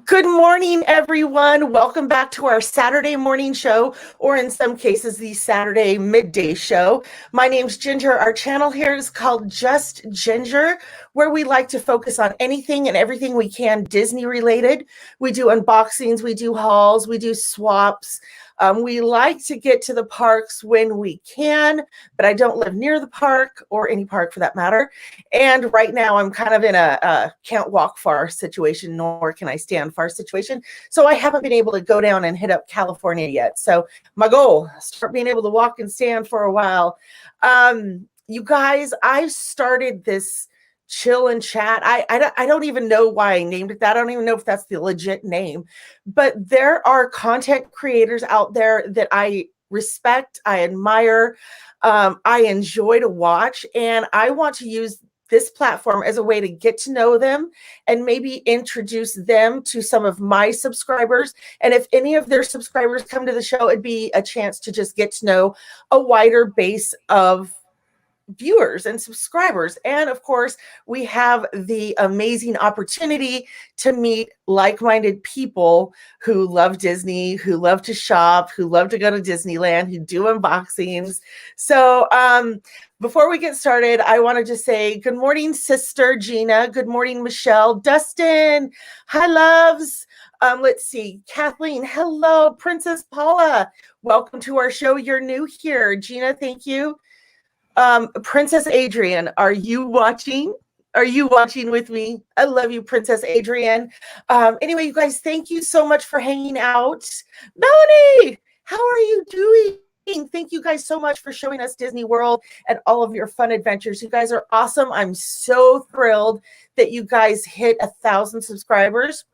Good morning, everyone. Welcome back to our Saturday morning show, or in some cases, the Saturday midday show. My name's Ginger. Our channel here is called Just Ginger, where we like to focus on anything and everything we can Disney related. We do unboxings, we do hauls, we do swaps. We like to get to the parks when we can, but I don't live near the park or any park for that matter. And right now I'm kind of in a can't walk far situation, nor can I stand far situation. So I haven't been able to go down and hit up California yet. So my goal, start being able to walk and stand for a while. You guys, I've started this chill and chat. I don't even know why I named it that. I don't even know if that's the legit name, but there are content creators out there that I respect, I admire, I enjoy to watch, and I want to use this platform as a way to get to know them and maybe introduce them to some of my subscribers. And if any of their subscribers come to the show, it'd be a chance to just get to know a wider base of viewers and subscribers. And of course, we have the amazing opportunity to meet like-minded people who love Disney, who love to shop, who love to go to Disneyland, who do unboxings. So before we get started, I want to just say good morning, Sister Gina. Good morning, Michelle. Dustin. Hi, loves. Let's see. Kathleen. Hello. Princess Paula. Welcome to our show. You're new here. Gina, thank you. Princess Adrian, are you watching? Are you watching with me? I love you, Princess Adrian. Anyway, you guys, thank you so much for hanging out. Melanie, how are you doing? Thank you guys so much for showing us Disney World and all of your fun adventures. You guys are awesome. I'm so thrilled that you guys hit 1,000 subscribers.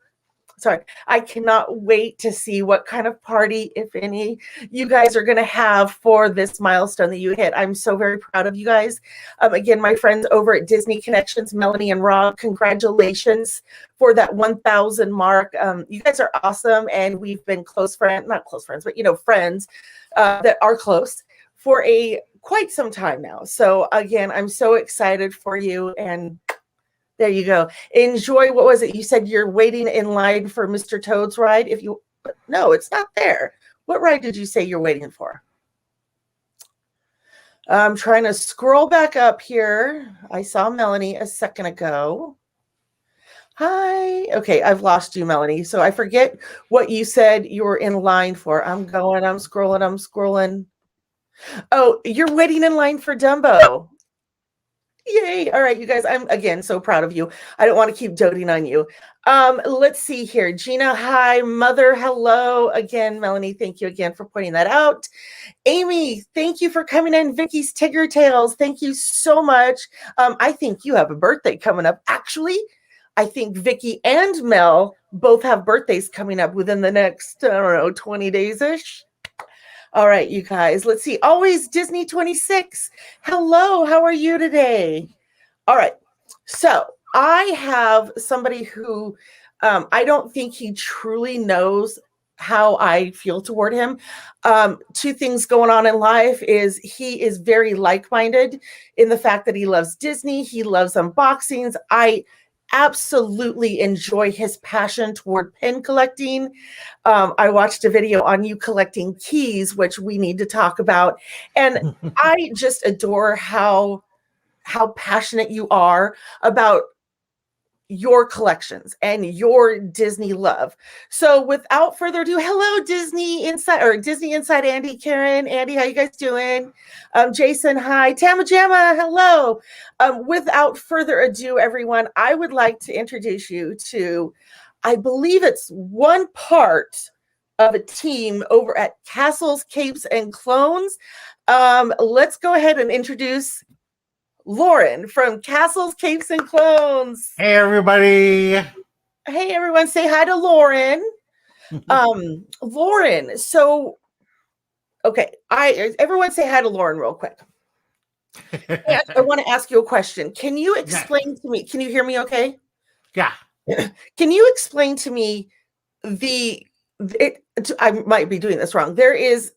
Sorry, I cannot wait to see what kind of party, if any, you guys are going to have for this milestone that you hit. I'm so very proud of you guys. Again, my friends over at Disney Connections, Melanie and Rob, congratulations for that 1,000 mark. You guys are awesome, and we've been close friends, not close friends, but friends that are close for quite some time now. So again, I'm so excited for you, and there you go. Enjoy. What was it? You said you're waiting in line for Mr. Toad's ride. No, it's not there. What ride did you say you're waiting for? I'm trying to scroll back up here. I saw Melanie a second ago. Hi. Okay, I've lost you, Melanie. So I forget what you said you were in line for. I'm scrolling. Oh, you're waiting in line for Dumbo. Yay. All right, you guys, I'm again so proud of you. I don't want to keep doting on you. Let's see here. Gina, hi. Mother, hello. Again, Melanie, thank you again for pointing that out. Amy, thank you for coming in. Vicky's Tigger Tales, thank you so much. I think you have a birthday coming up. Actually, I think Vicky and Mel both have birthdays coming up within the next, 20 days-ish. All right, you guys, let's see. Always Disney 26. Hello, how are you today? All right, so I have somebody who I don't think he truly knows how I feel toward him. Two things going on in life is he is very like-minded in the fact that he loves Disney. He loves unboxings. I absolutely enjoy his passion toward pin collecting. I watched a video on you collecting keys, which we need to talk about. And I just adore how passionate you are about your collections and your Disney love. So without further ado, hello, Disney Inside Andy, Karen, Andy, how you guys doing? Jason, hi. Tamajama, hello. Without further ado, everyone, I would like to introduce you to, I believe it's one part of a team over at Castles, Capes, and Clones. Let's go ahead and introduce Loren from Castles, Capes, and Clones. Hey, everybody. Hey, everyone. Say hi to Loren. Loren, so, okay. Everyone say hi to Loren real quick. And I want to ask you a question. Can you explain to me, can you hear me okay? Yeah. Can you explain to me I might be doing this wrong. There is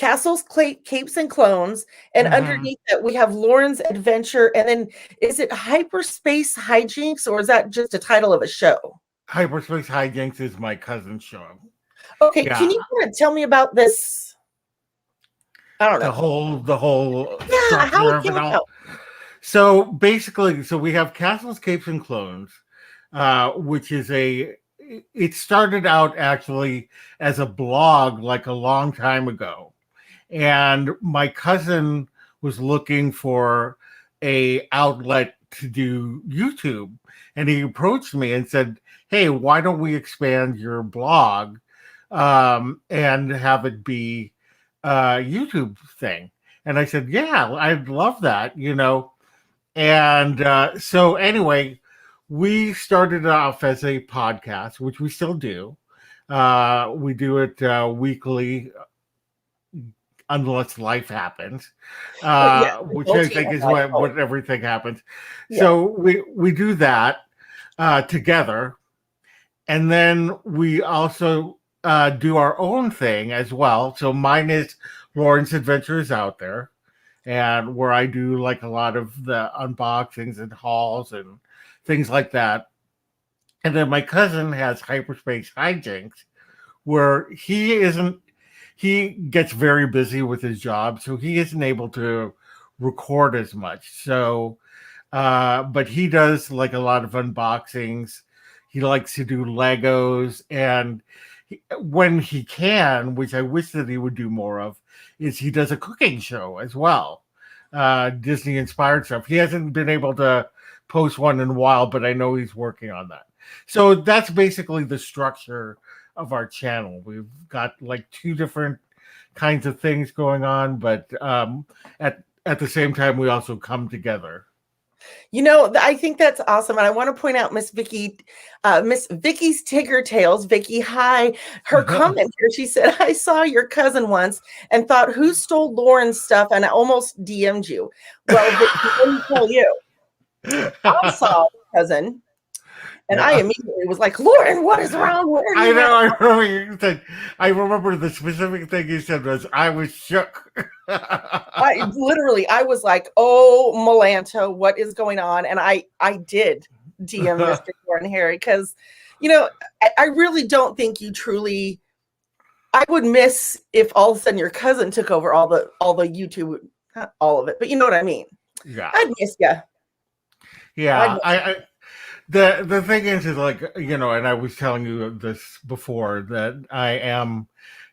Castles, Capes, and Clones, and underneath that we have Loren's Adventure, and then is it Hyperspace Hijinks, or is that just a title of a show? Hyperspace Hijinks is my cousin's show. Okay, Yeah. can you kind of tell me about this? I don't know. The whole Yeah, how structure it of came it all. about. So basically, we have Castles, Capes, and Clones, which is it started out actually as a blog like a long time ago. And my cousin was looking for a outlet to do YouTube. And he approached me and said, "Hey, why don't we expand your blog and have it be a YouTube thing?" And I said, "Yeah, I'd love that, you know." And so anyway, we started off as a podcast, which we still do. We do it weekly, unless life happens, But yeah, which I guilty think of is life. what everything happens. Yeah. So we do that together, and then we also do our own thing as well. So mine is Loren's Adventures Out There, and where I do like a lot of the unboxings and hauls and things like that. And then my cousin has Hyperspace Hijinks, where he gets very busy with his job, so he isn't able to record as much. So, but he does like a lot of unboxings. He likes to do Legos, and when he can, which I wish that he would do more of, is he does a cooking show as well, Disney inspired stuff. He hasn't been able to post one in a while, but I know he's working on that. So that's basically the structure of our channel. We've got like two different kinds of things going on, but at the same time, we also come together. You know, I think that's awesome. And I want to point out Miss Vicky's Tigger Tales, Vicky, hi. Her comment here, she said, I saw your cousin once and thought, who stole Lauren's stuff? And I almost DM'd you. Well, Vicky, let me tell you, I saw cousin. And I immediately was like, Loren, what is wrong? I know. I remember the specific thing you said was, I was shook. I was like, oh, Melanto, what is going on? And I did DM Mr. Loren Harry because, you know, I really don't think you truly. I would miss if all of a sudden your cousin took over all the YouTube, not all of it, but you know what I mean. Yeah, I'd miss you. Yeah, the thing is like, you know, and I was telling you this before, that I am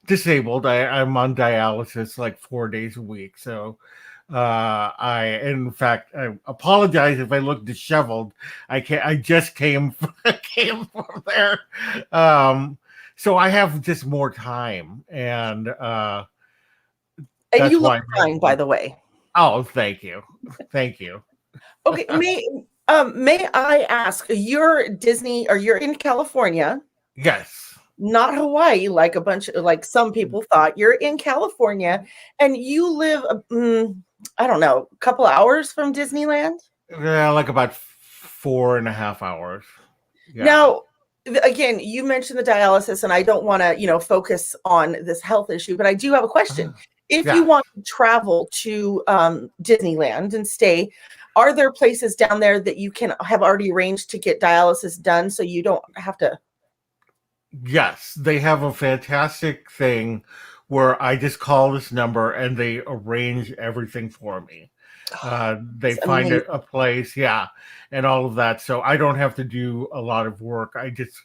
disabled. I'm on dialysis like 4 days a week. So in fact, I apologize if I look disheveled. I just came from there. So I have just more time, and you look fine, by the way. Oh, thank you. Okay, may I ask, you're Disney, or you're in California? Yes. Not Hawaii, like some people thought. You're in California, and you live, I don't know, a couple hours from Disneyland? Yeah, like about 4.5 hours. Yeah. Now, again, you mentioned the dialysis, and I don't want to, focus on this health issue, but I do have a question. If you want to travel to Disneyland and stay, are there places down there that you can have already arranged to get dialysis done so you don't have to? Yes, they have a fantastic thing where I just call this number and they arrange everything for me. They find a place, and all of that. So I don't have to do a lot of work. I just,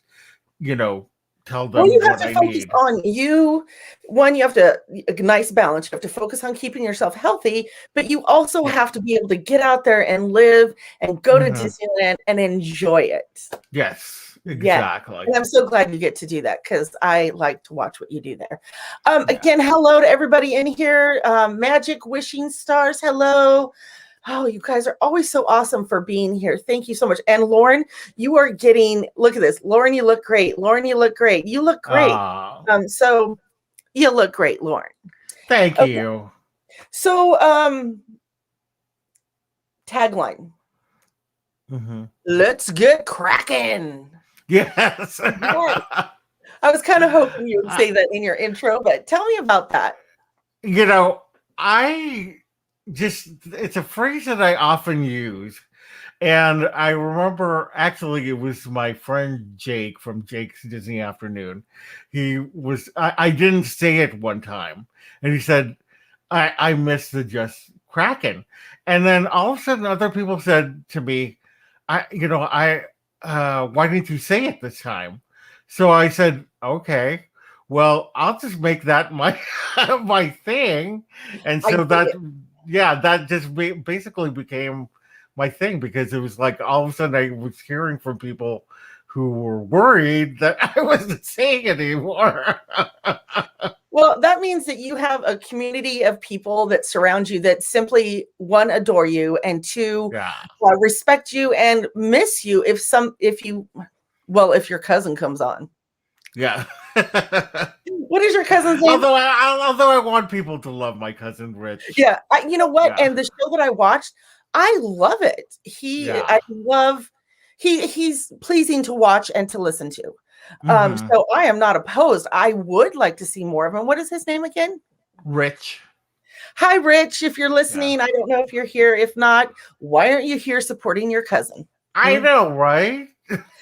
tell them you have what to I focus need. on you. One, you have a nice balance. You have to focus on keeping yourself healthy, but you also have to be able to get out there and live and go to Disneyland and enjoy it. Yes, exactly. Yeah. And I'm so glad you get to do that because I like to watch what you do there. Again, hello to everybody in here. Magic Wishing Stars, hello. Oh, you guys are always so awesome for being here. Thank you so much. And Loren, you are getting, look at this. Loren, you look great. Loren, you look great. You look great. So you look great, Loren. Thank you. So, tagline. Let's get cracking. Yes. I was kind of hoping you would say that in your intro, but tell me about that. It's a phrase that I often use, And I remember actually it was my friend Jake from Jake's Disney Afternoon. I didn't say it one time, and he said, I miss the Just Kraken. And then all of a sudden other people said to me, why didn't you say it this time? So I said, okay, well, I'll just make that my my thing. And I so get that, it. yeah, that just basically became my thing, because it was like all of a sudden I was hearing from people who were worried that I wasn't saying it anymore. Well, that means that you have a community of people that surround you that simply, one, adore you, and two, Yeah. respect you and miss you if your cousin comes on. Yeah. What is your cousin's name? Although I want people to love my cousin Rich. Yeah, you know what? Yeah. And the show that I watched, I love it. Yeah. He's pleasing to watch and to listen to. Mm-hmm. So I am not opposed. I would like to see more of him. What is his name again? Rich. Hi, Rich. If you're listening, Yeah. I don't know if you're here. If not, why aren't you here supporting your cousin? I know, right?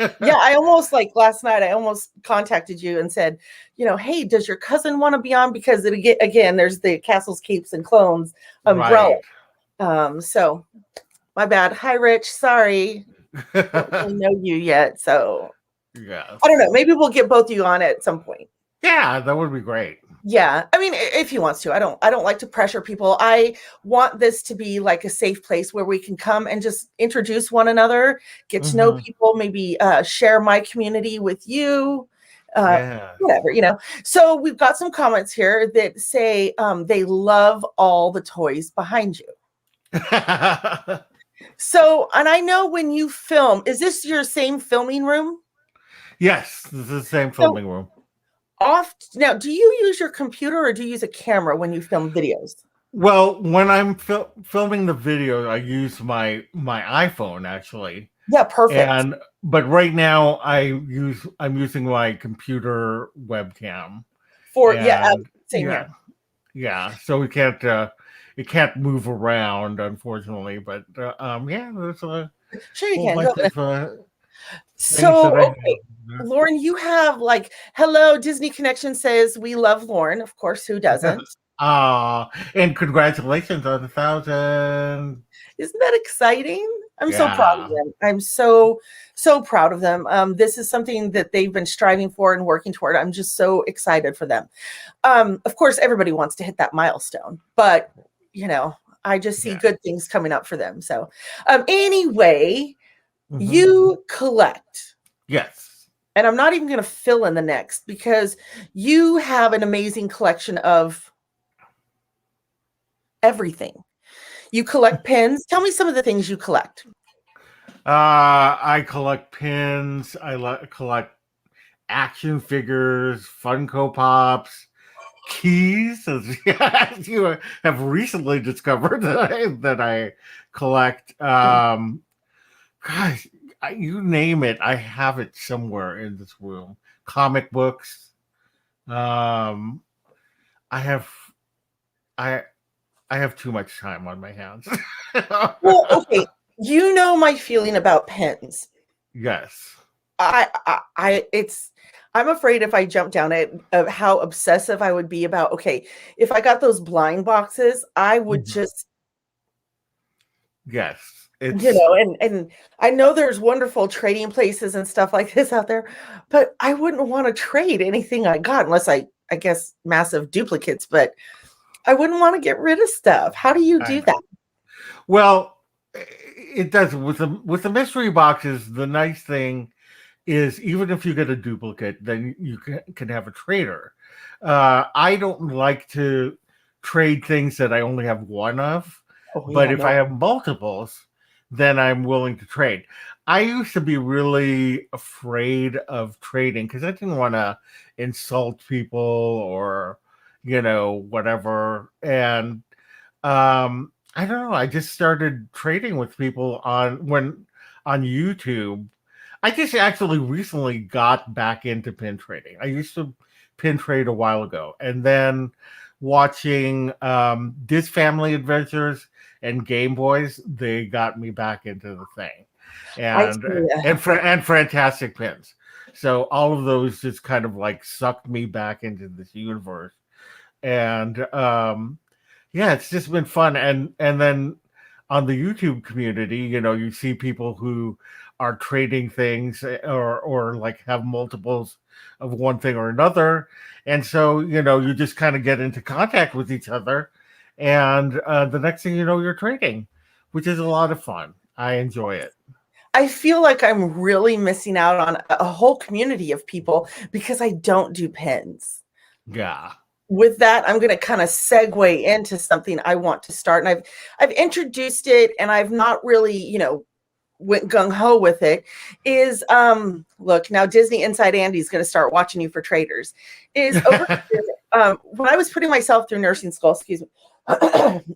Yeah, I almost, like last night, I almost contacted you and said, hey, does your cousin want to be on? Because again, there's the Castles, Capes, and Clones umbrella. Right. So my bad. Hi, Rich. Sorry. I don't really know you yet. So Yeah. I don't know. Maybe we'll get both of you on at some point. Yeah, that would be great. Yeah. I mean, if he wants to. I don't like to pressure people. I want this to be like a safe place where we can come and just introduce one another, get to know people, maybe share my community with you. Yeah. Whatever. So we've got some comments here that say they love all the toys behind you. So, and I know when you film, is this your same filming room? Yes, this is the same filming room. Now, do you use your computer or do you use a camera when you film videos? Well, when I'm filming the video, I use my iPhone actually. Yeah, perfect. But right now I'm using my computer webcam. Same here. Yeah. So it can't move around, unfortunately. But there's a Sure you whole can. bunch Go of So, things okay, Loren, you have hello, Disney Connection says we love Loren. Of course, who doesn't? And congratulations on 1,000. Isn't that exciting? I'm so proud of Yeah. them. I'm so proud of them. This is something that they've been striving for and working toward. I'm just so excited for them. Of course, everybody wants to hit that milestone, but I just see good things coming up for them. So, anyway, you collect. Yes. And I'm not even going to fill in the next because you have an amazing collection of everything. You collect pins. Tell me some of the things you collect. I collect pins. I collect action figures, Funko Pops, keys, as you have recently discovered that I collect. Gosh, you name it, I have it somewhere in this room. Comic books. I have too much time on my hands. Well, okay. You know my feeling about pens. Yes. I'm afraid if I jump down it of how obsessive I would be about, okay, if I got those blind boxes, I would just, yes, and I know there's wonderful trading places and stuff like this out there, but I wouldn't want to trade anything I got unless I guess massive duplicates, but I wouldn't want to get rid of stuff. How do you do that? Well, it does with the mystery boxes. The nice thing is, even if you get a duplicate, then you can have a trader. I don't like to trade things that I only have one of, but if I have multiples, then I'm willing to trade. I used to be really afraid of trading because I didn't want to insult people or whatever. And I don't know. I just started trading with people on YouTube. I just actually recently got back into pin trading. I used to pin trade a while ago, and then watching This Family Adventures and Game Boys, they got me back into the thing. I and tell ya. and fantastic pins. So all of those just kind of like sucked me back into this universe, and yeah, it's just been fun. And then on the YouTube community, you see people who are trading things, or like have multiples of one thing or another. And so, you just kind of get into contact with each other. And the next thing you know, you're trading, which is a lot of fun. I enjoy it. I feel like I'm really missing out on a whole community of people because I don't do pins. Yeah. With that, I'm going to kind of segue into something I want to start, and I've introduced it, and I've not really, went gung ho with it. Is look, now Disney Inside Andy's going to start watching you for traders. Is over when I was putting myself through nursing school. Excuse me.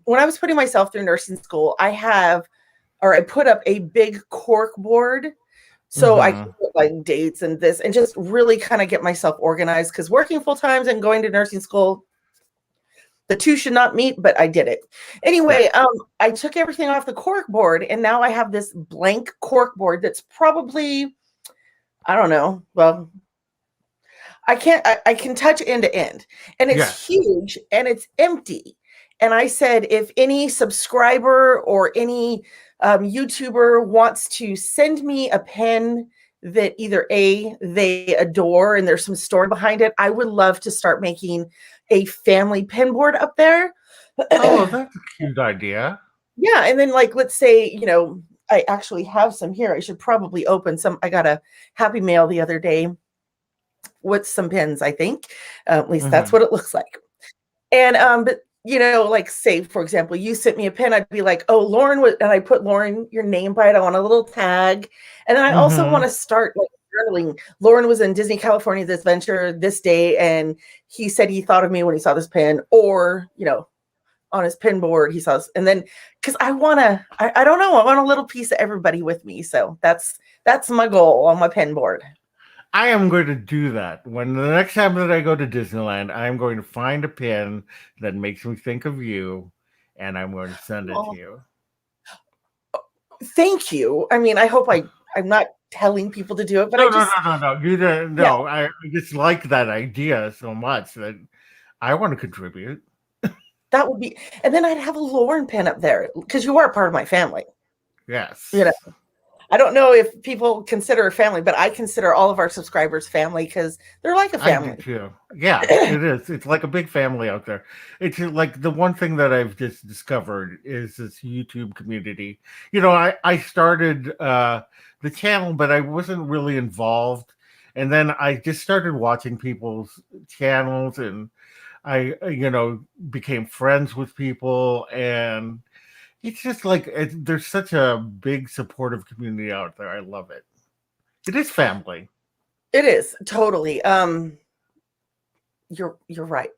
When I was putting myself through nursing school, I put up a big cork board so I can put like dates and this and just really kind of get myself organized, because working full time and going to nursing school, the two should not meet, but I did it. Anyway, I took everything off the cork board, and now I have this blank cork board that's probably, I don't know, well, I can touch end to end, and it's huge and it's empty. And I said, if any subscriber or any YouTuber wants to send me a pen that either they adore and there's some story behind it, I would love to start making a family pen board up there. Oh, that's a cute idea. Yeah, and then like let's say, I actually have some here. I should probably open some. I got a Happy Mail the other day with some pins, I think. At least that's what it looks like. And but like say for example, you sent me a pin, I'd be like, oh, Loren and I put Loren, your name by it. I want a little tag. And then I also want to start like journaling. Loren was in Disney California's Adventure this day, and he said he thought of me when he saw this pin, or on his pin board he saw this. And then because I don't know, I want a little piece of everybody with me. So that's my goal on my pin board. I am going to do that. When the next time that I go to Disneyland, I am going to find a pin that makes me think of you, and I'm going to send it to you. Thank you. I mean, I hope I'm not telling people to do it, but no. You don't. No, yeah. I just like that idea so much that I want to contribute. That would be, and then I'd have a Loren pin up there because you are part of my family. Yes. I don't know if people consider family, but I consider all of our subscribers family because they're like a family. I do too. Yeah, it is. It's like a big family out there. It's like the one thing that I've just discovered is this YouTube community. I started the channel, but I wasn't really involved. And then I just started watching people's channels, and I, became friends with people, and it's just like there's such a big supportive community out there. I love it. It is family. It is totally. You're right.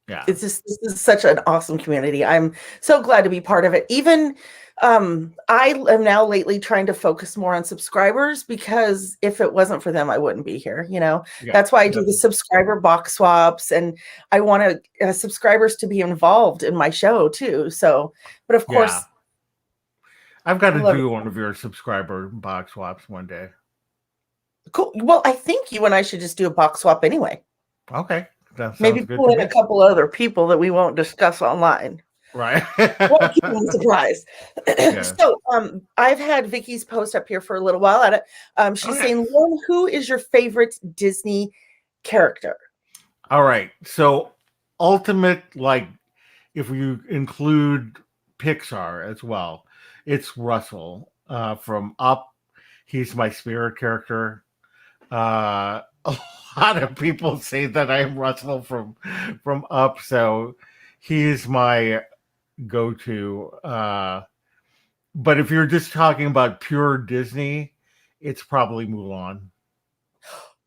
Yeah. This is such an awesome community. I'm so glad to be part of it. Even I am now lately trying to focus more on subscribers, because if it wasn't for them, I wouldn't be here. That's why I do the subscriber box swaps, and I want subscribers to be involved in my show too. So, but of course, I've got to do one of your subscriber box swaps one day. Cool. Well, I think you and I should just do a box swap anyway. Okay. Maybe pull in a couple other people that we won't discuss online. Right. We'll keep them surprised. Yeah. So I've had Vicky's post up here for a little while. She's saying, Loren, who is your favorite Disney character? All right. So ultimate, like if you include Pixar as well, it's Russell from Up. He's my spirit character. A lot of people say that I am Russell from Up, so he's my go-to. But if you're just talking about pure Disney, it's probably Mulan.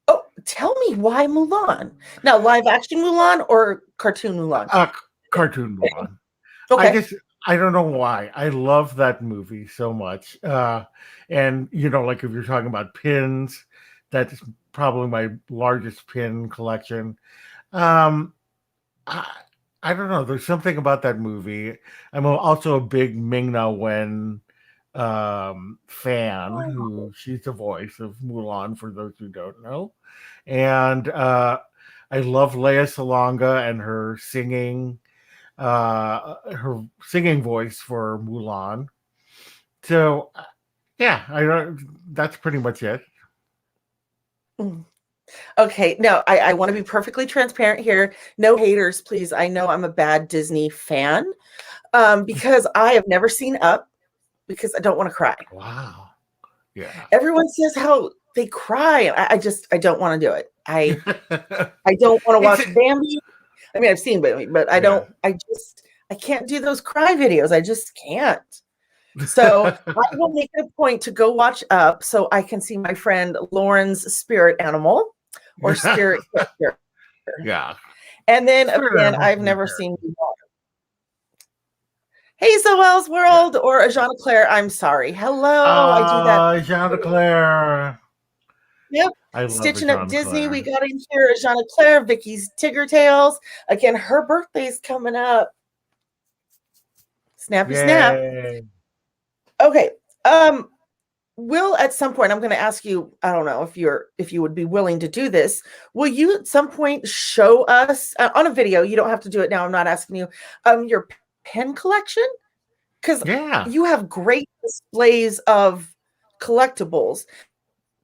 Oh, tell me why Mulan? Now, live action Mulan or cartoon Mulan? Cartoon Mulan. Okay. I don't know why. I love that movie so much. And like if you're talking about pins, that's probably my largest pin collection. I don't know. There's something about that movie. I'm also a big Ming-Na Wen fan, who she's the voice of Mulan for those who don't know. And I love Lea Salonga and her singing voice for Mulan. So yeah, I don't. That's pretty much it. Okay, now I want to be perfectly transparent here. No haters, please. I know I'm a bad Disney fan because I have never seen Up because I don't want to cry. Wow. Yeah. Everyone says how they cry, and I don't want to do it. I don't want to watch Bambi. I mean, I've seen Bambi, but I don't. I can't do those cry videos. I just can't. So I will make it a point to go watch Up so I can see my friend Loren's spirit animal or spirit character. Yeah. And then again, I've never seen Mulan. Hey, Zoel's World or Jean Claire. I'm sorry. Hello. I do that. Jean Claire. Yep. Stitching Up Disney. We got in here. Jean Claire, Vicky's Tigger Tales. Again, her birthday's coming up. Snappy snap. Okay. Will at some point, I'm going to ask you, I don't know if you would be willing to do this. Will you at some point show us on a video? You don't have to do it now. I'm not asking you. Your pen collection, because you have great displays of collectibles.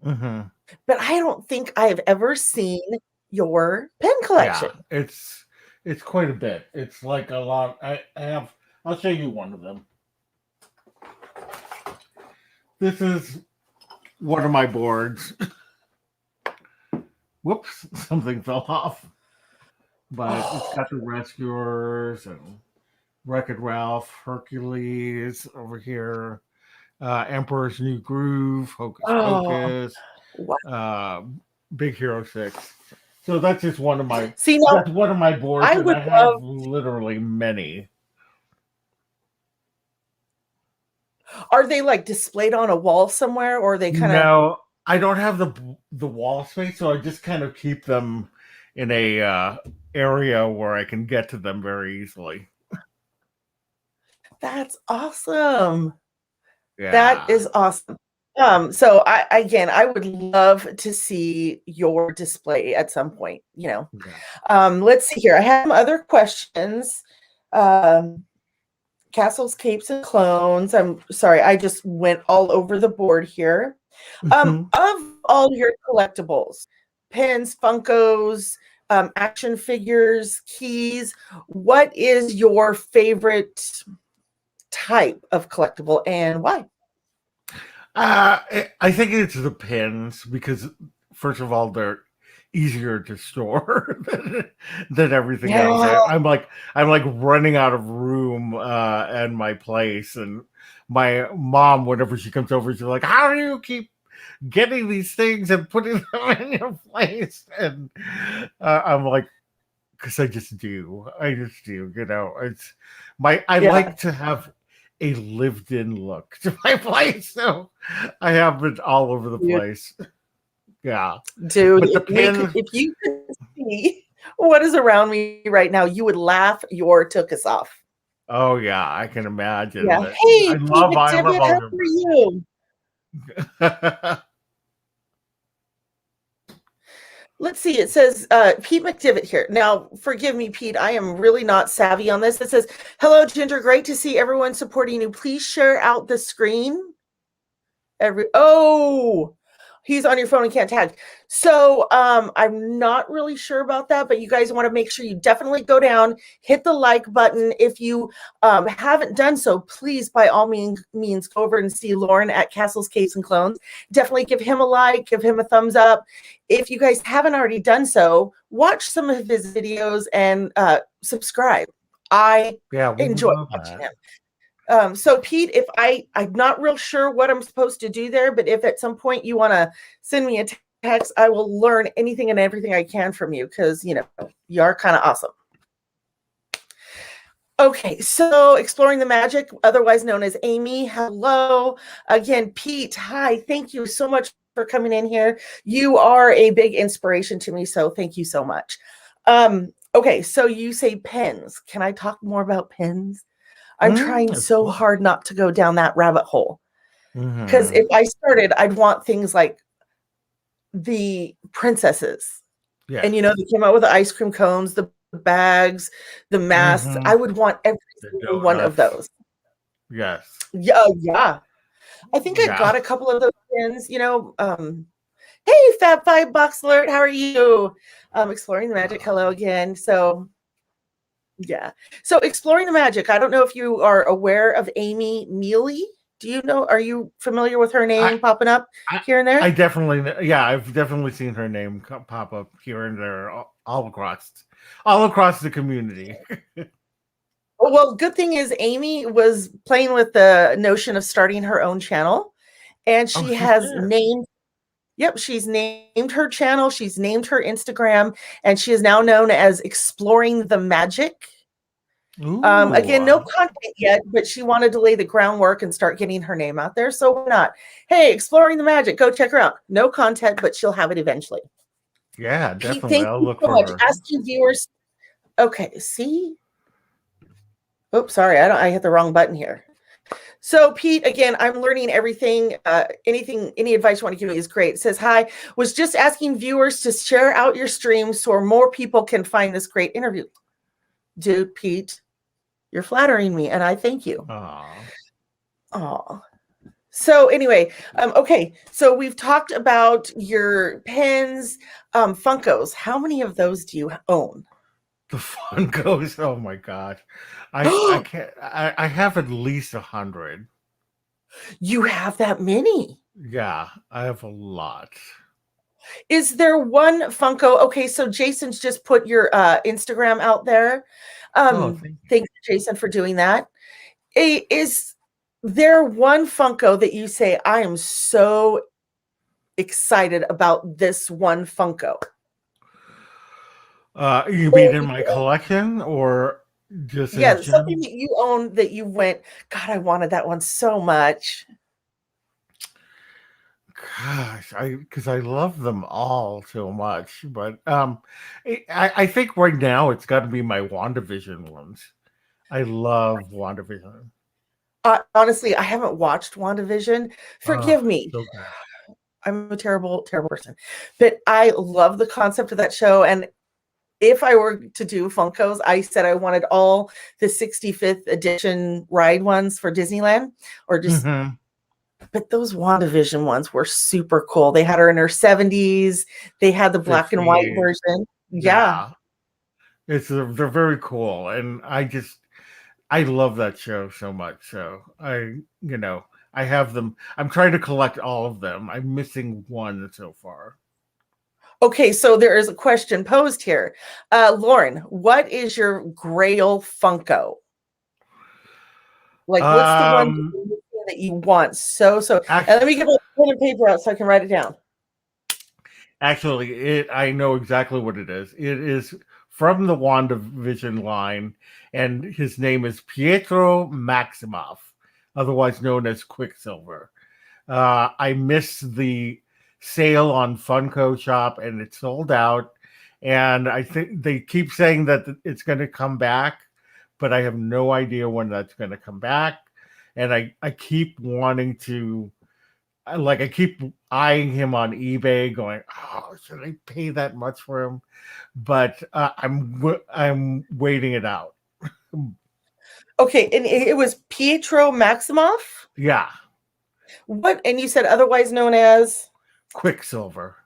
Mm-hmm. But I don't think I have ever seen your pen collection. Yeah, it's quite a bit. It's like a lot. I'll show you one of them. This is one of my boards. Whoops, something fell off. But it's got the Rescuers and Wreck-It Ralph, Hercules over here, Emperor's New Groove, Hocus Pocus, Big Hero 6. So that's just one of my. That's one of my boards. I have literally many. Are they like displayed on a wall somewhere, or are they kind of? No, I don't have the wall space, so I just kind of keep them in a area where I can get to them very easily. That's awesome. Yeah. That is awesome. So I would love to see your display at some point, you know. Yeah. Let's see here. I have some other questions. Castles, Capes, and Clones. I'm sorry, I just went all over the board here. Of all your collectibles, pins, Funkos, action figures, keys, what is your favorite type of collectible and why? I think it's the pins because, first of all, they're easier to store than everything else. I'm like running out of room in my place, and my mom, whenever she comes over, she's like, "How do you keep getting these things and putting them in your place?" And I'm like, "Because I just do. You know, it's I like to have a lived-in look to my place, so I have it all over the place." Yeah, dude, if you could see what is around me right now, you would laugh your tookus off. Oh yeah, I can imagine. Yeah. Hey, I love how are you? Let's see. It says Pete McDivitt here. Now, forgive me, Pete. I am really not savvy on this. It says, "Hello, Ginger. Great to see everyone supporting you. Please share out the screen." He's on your phone and can't tag. So I'm not really sure about that, but you guys want to make sure you definitely go down, hit the like button. If you haven't done so, please, by all means, go over and see Loren at Castles, Capes, and Clones. Definitely give him a like, give him a thumbs up. If you guys haven't already done so, watch some of his videos and subscribe. I enjoy watching him. So Pete, if I'm not real sure what I'm supposed to do there, but if at some point you want to send me a text, I will learn anything and everything I can from you because, you know, you are kind of awesome. Okay, so Exploring the Magic, otherwise known as Amy. Hello. Again, Pete, hi. Thank you so much for coming in here. You are a big inspiration to me, so thank you so much. Okay, so you say pens. Can I talk more about pens? I'm trying so hard not to go down that rabbit hole. Because Mm-hmm. if I started, I'd want things like the princesses. Yes. And, they came out with the ice cream cones, the bags, the masks. Mm-hmm. I would want every The single one of donuts. those. Yes. Yeah, yeah. I think I Yeah. got a couple of those pins, Hey, Fab Five Box Alert, how are you? Exploring the Magic, hello again. So, yeah. So, Exploring the Magic, I don't know if you are aware of Amy Mealy. Do you know, are you familiar with her I, name popping up I, here and there? I definitely, yeah, I've definitely seen her name pop up here and there, all across the community. Well, good thing is Amy was playing with the notion of starting her own channel, and Oh, she she has did. named. Yep, she's named her channel. She's named her Instagram, and she is now known as Exploring the Magic. Ooh. Again, no content yet, but she wanted to lay the groundwork and start getting her name out there. So why not? Hey, Exploring the Magic, go check her out. No content, but she'll have it eventually. Yeah, Pete, definitely. thank I'll you look so for much. her. Asking viewers. Okay, see. Oops, sorry, I hit the wrong button here. So, Pete, again, I'm learning everything. Any advice you want to give me is great. It says, hi, was just asking viewers to share out your stream so more people can find this great interview. Dude, Pete, you're flattering me, and I thank you. Aw. Oh. So anyway, okay. So we've talked about your pens, Funkos. How many of those do you own? The fun goes. Oh my gosh. I can't I have at least 100. You have that many. Yeah, I have a lot. Is there one Funko? Okay, so Jason's just put your Instagram out there. Oh, thank you. Thank you, Jason, for doing that. Is there one Funko that you say, I am so excited about this one Funko? You Or mean in my collection or just in yeah, general? something that you own that you went, God, I wanted that one so much. Gosh, because I love them all so much, but I think right now it's got to be my WandaVision ones. I love WandaVision. Honestly, I haven't watched WandaVision. Oh, Forgive me. so good. I'm a terrible, terrible person. But I love the concept of that show. And if I were to do Funkos, I said I wanted all the 65th edition ride ones for Disneyland or just, Hmm. but those WandaVision ones were super cool. They had her in her 70s. They had the black and white 60s. version. Yeah. Yeah, they're very cool, and I love that show so much. So I have them. I'm trying to collect all of them. I'm missing one so far. Okay, so there is a question posed here. Loren, what is your Grail Funko? Like, what's the one Um, that you want so? And let actually, me get my pen and paper out so I can write it down. actually, I know exactly what it is. It is from the WandaVision line, and his name is Pietro Maximoff, otherwise known as Quicksilver. I missed the sale on Funko Shop, and it's sold out. And I think they keep saying that it's going to come back, but I have no idea when that's going to come back. And I keep wanting to, I keep eyeing him on eBay, going, "Oh, should I pay that much for him?" But I'm waiting it out. Okay, and it was Pietro Maximoff. Yeah, What? And you said otherwise known as? Quicksilver.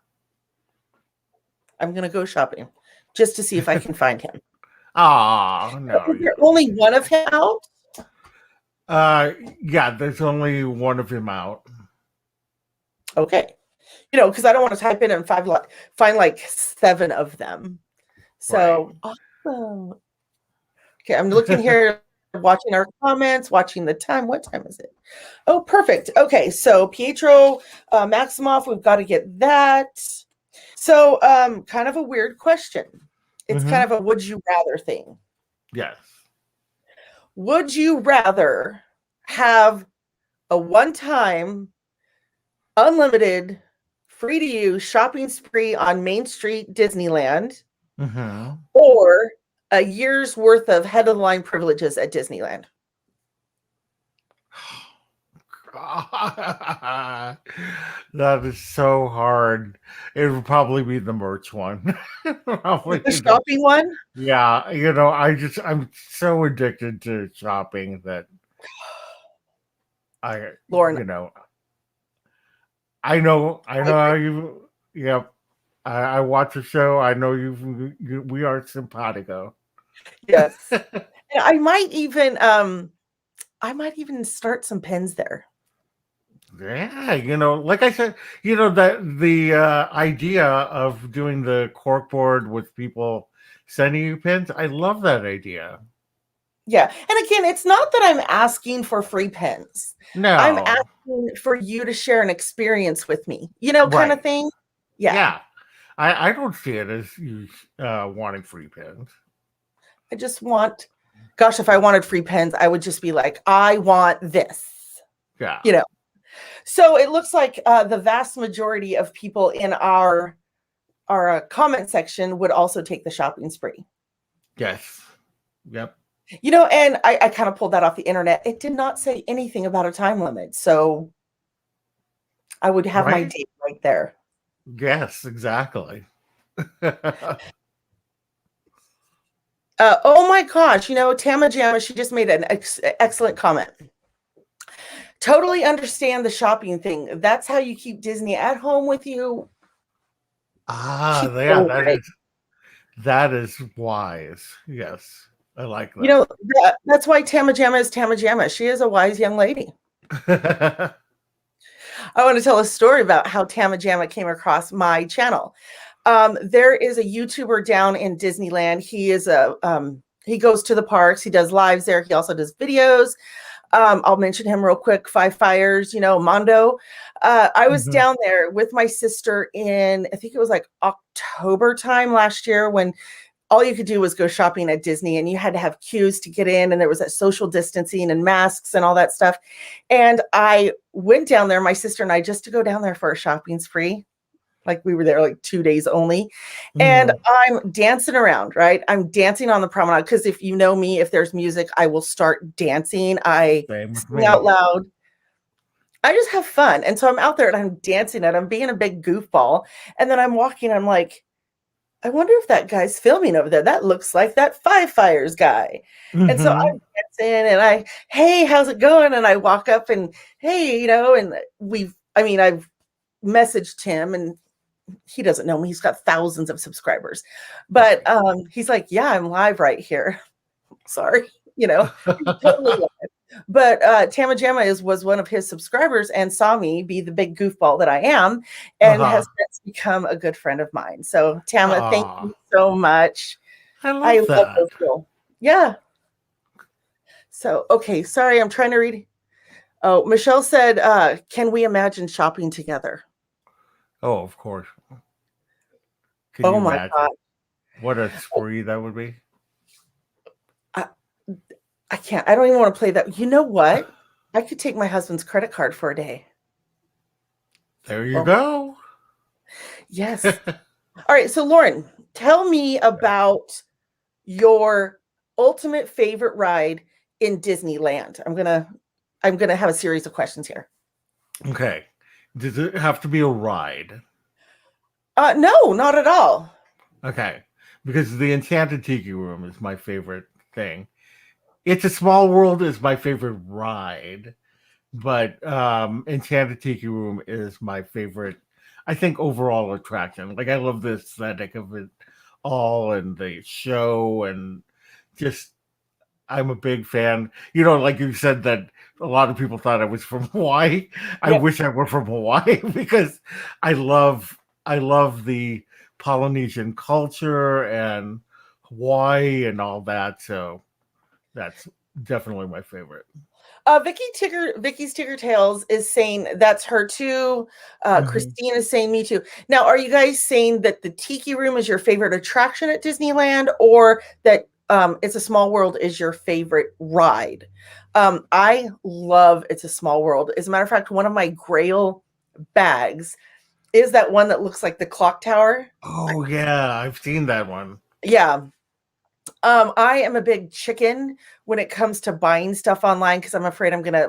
I'm gonna go shopping just to see if I can find him. Ah, no, Is you there don't. only one of him out? Uh, yeah, there's only one of him out. Okay, because I don't want to type in and find like 7 of them. Right. So awesome. Okay, I'm looking here, watching our comments, watching the time. What time is it? Oh, perfect. Okay, so Pietro Maximoff, we've got to get that. So, kind of a weird question. It's kind Hmm. of a would you rather thing. Yes. Would you rather have a one-time, unlimited, free to use shopping spree on Main Street Disneyland Hmm. or a year's worth of head of the line privileges at Disneyland? That is so hard. It would probably be the merch one. Probably The shopping one? yeah, I'm so addicted to shopping that I, Lauren, you know, I know how you. Yep, I watch the show. I know we are simpatico. yes. And I might even start some pens there. Yeah, like I said, that the idea of doing the corkboard with people sending you pins, I love that idea. Yeah. And again, it's not that I'm asking for free pens. I'm No, asking for you to share an experience with me, kind of right? thing. Yeah. Yeah, I don't see it as you wanting free pins. I just want, gosh, if I wanted free pens, I would just be like, I want this, Yeah. So it looks like the vast majority of people in our comment section would also take the shopping spree. Yes. Yep. And I kind of pulled that off the internet. It did not say anything about a time limit. So I would have my Right. date right there. Yes. Exactly. Oh my gosh, Tama Jamma, she just made an excellent comment. Totally understand the shopping thing. That's how you keep Disney at home with you. Yeah, that is wise. Yes. I like That's why Tama Jamma is Tama Jamma. She is a wise young lady. that. I want to tell a story about how Tama Jamma came across my channel. There is a YouTuber down in Disneyland. He goes to the parks. He does lives there. He also does videos. I'll mention him real quick. Five Fires, Mondo. I was down there with my sister in, I think it was like October time last year, when all you could do was go shopping at Disney, and you had to have queues to get in, and there was that social distancing and masks and all that stuff. And I went down there, my sister and I, just to go down there for a shopping spree. Like, we were there like 2 days only. And I'm dancing around, right? I'm dancing on the promenade, because if you know me, if there's music, I will start dancing. I sing out loud. I just have fun. And so I'm out there and I'm dancing and I'm being a big goofball. And then I'm walking, I'm like, I wonder if that guy's filming over there. That looks like that Five Fires guy. And so I'm dancing and hey, how's it going? And I walk up and, hey, and I've messaged him, and he doesn't know me. He's got thousands of subscribers, but he's like, yeah, I'm live right here. Sorry, totally live. But Tama Jamma was one of his subscribers and saw me be the big goofball that I am, and has since become a good friend of mine. So Tama, thank you so much. I love that. Those people. Yeah. So, okay, sorry, I'm trying to read. Oh, Michelle said, can we imagine shopping together? Oh, of course. Can you imagine? God. What a spree that would be. I can't. I don't even want to play that. You know what? I could take my husband's credit card for a day. There you go. Yes. All right. So, Loren, tell me about your ultimate favorite ride in Disneyland. I'm gonna have a series of questions here. Okay. Does it have to be a ride? No, not at all. Okay. Because the Enchanted Tiki Room is my favorite thing. It's a Small World is my favorite ride, but Enchanted Tiki Room is my favorite, I think, overall attraction. Like, I love the aesthetic of it all and the show, and just, I'm a big fan. Like you said, that a lot of people thought I was from Hawaii. I wish I were from Hawaii, because I love the Polynesian culture and Hawaii and all that. So that's definitely my favorite. Vicky's Tigger Tales is saying that's her too. Christine is saying me too. Now, are you guys saying that the Tiki Room is your favorite attraction at Disneyland, or that It's a Small World is your favorite ride? I love It's a Small World. As a matter of fact, one of my Grail bags is that one that looks like the clock tower. Oh yeah, I've seen that one. Yeah. I am a big chicken when it comes to buying stuff online, because I'm afraid I'm gonna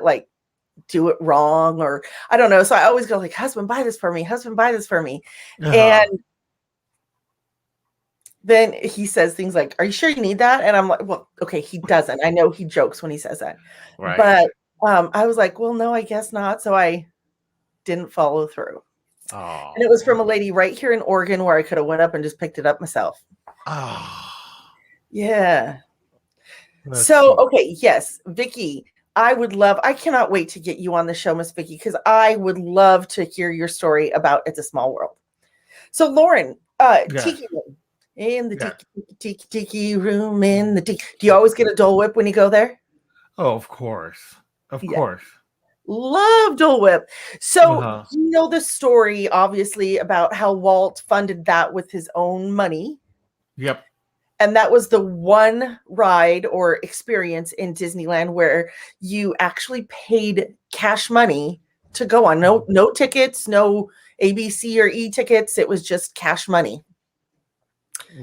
do it wrong, or I don't know. So I always go like, husband, buy this for me. Husband, buy this for me. Uh-huh. And then he says things like, are you sure you need that? And I'm like, well, okay, he doesn't. I know he jokes when he says that. Right. But I was like, well, no, I guess not. So I didn't follow through. Oh. And it was from a lady right here in Oregon where I could have went up and just picked it up myself. Oh. Yeah. That's So, sweet. okay, yes, Vicky, I cannot wait to get you on the show, Miss Vicky, because I would love to hear your story about It's a Small World. So, Loren, Yes. Tiki Room, in the Yes. tiki room, in the tiki. Do you always get a Dole Whip when you go there? Oh, of course. Of Yeah. course. Love Dole Whip. So, Uh-huh. you know the story, obviously, about how Walt funded that with his own money. Yep. And that was the one ride or experience in Disneyland where you actually paid cash money to go on. No tickets, no ABC or E tickets. It was just cash money.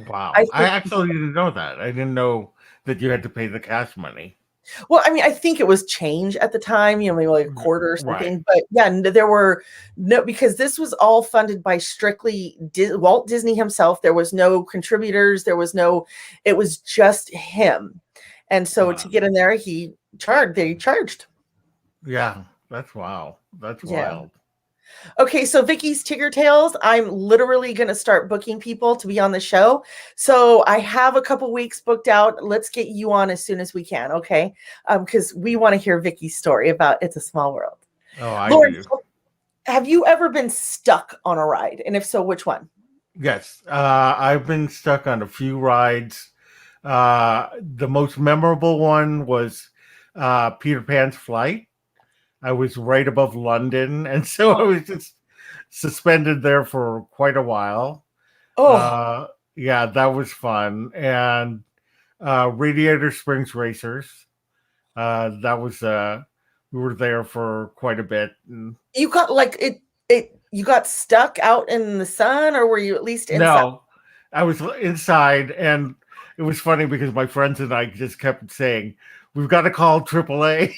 Wow. I I think, actually didn't know that. I didn't know that you had to pay the cash money. well, I mean, I think it was change at the time, maybe like a quarter or Right. something. But yeah, there were no, because this was all funded by strictly Walt Disney himself. There was no contributors. It was just him. And so Wow. to get in there, they charged. Yeah. That's wow. That's Yeah. wild. Okay, so Vicky's Tigger Tales, I'm literally going to start booking people to be on the show. So I have a couple weeks booked out. Let's get you on as soon as we can, okay? Because we want to hear Vicky's story about It's a Small World. Oh, I Lauren, do. have you ever been stuck on a ride? And if so, which one? Yes. I've been stuck on a few rides. The most memorable one was Peter Pan's Flight. I was right above London, and so I was just suspended there for quite a while. Oh, Yeah, that was fun. And Radiator Springs Racers. That was we were there for quite a bit. And you got like you got stuck out in the sun, or were you at least inside? no, I was inside, and it was funny because my friends and I just kept saying, "We've got to call AAA."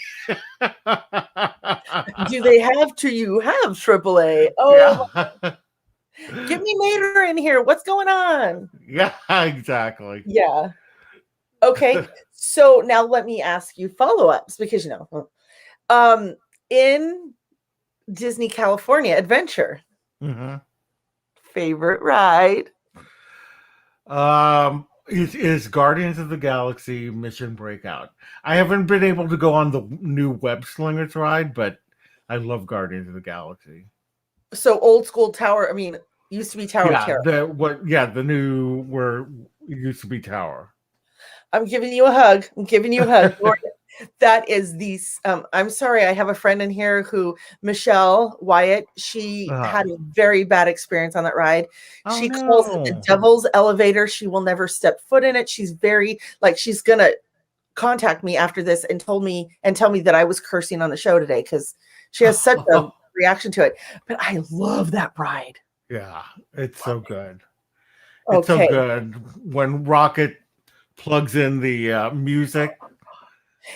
Do they have to? You have AAA. Oh, Yeah. get me Mater in here. What's going on? Yeah, exactly. Yeah. Okay. So now let me ask you follow-ups because in Disney California Adventure, Mhm. favorite ride. It is Guardians of the Galaxy Mission Breakout. I haven't been able to go on the new Web Slingers ride, but I love Guardians of the Galaxy. So old school Tower, used to be Tower of Terror. The new where it used to be Tower. I'm giving you a hug. Lord, that is I'm sorry, I have a friend in here Michelle Wyatt, she had a very bad experience on that ride. Oh, She calls it the devil's elevator. She will never step foot in it. She's very she's gonna contact me after this and tell me that I was cursing on the show today because she has such a reaction to it. But I love that ride. Yeah, it's so good. Okay. It's so good when Rocket plugs in the music.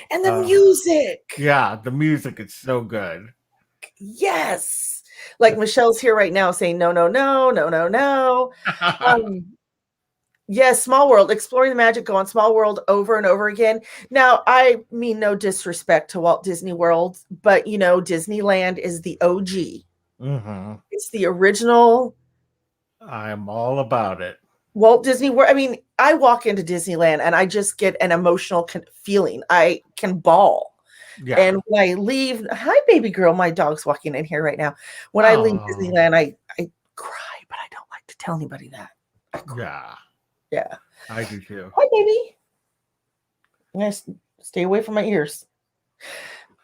And the music. Yeah, the music is so good. Yes. Like Michelle's here right now saying, no, no, no, no, no, no. Yes, Small World, exploring the magic, go on Small World over and over again. Now, I mean no disrespect to Walt Disney World, but Disneyland is the OG. Mm-hmm. It's the original. I'm all about it. Walt Disney World. I walk into Disneyland and I just get an emotional feeling. I can bawl. Yeah. And when I leave, hi, baby girl, my dog's walking in here right now. When I leave Disneyland, I cry, but I don't like to tell anybody that. Yeah. Yeah. I do too. Hi, baby. I'm going to stay away from my ears.